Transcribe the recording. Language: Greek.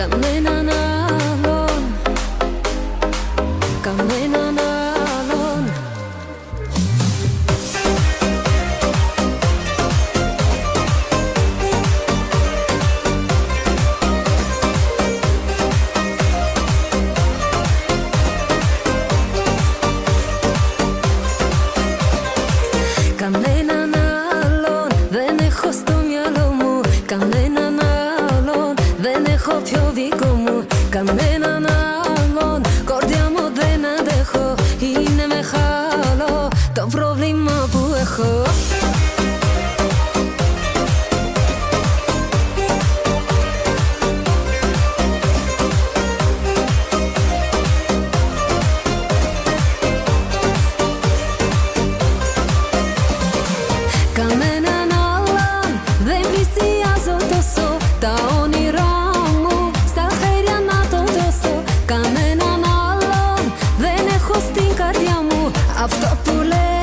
κανέναν άλλον, κανέναν άλλον. Κανέναν άλλον δεν έχω στο μυαλό μου, κανέναν άλλον δεν έχω πιο δικό μου, κανέναν άλλον. Κορδιά μου δεν αντέχω, είναι μεγάλο το πρόβλημα που έχω. Κανέναν άλλον δεν πλησιάζω τόσο, τα όνειρά μου στα χέρια να το δώσω. Κανέναν άλλον δεν έχω στην καρδιά μου αυτό που λέω.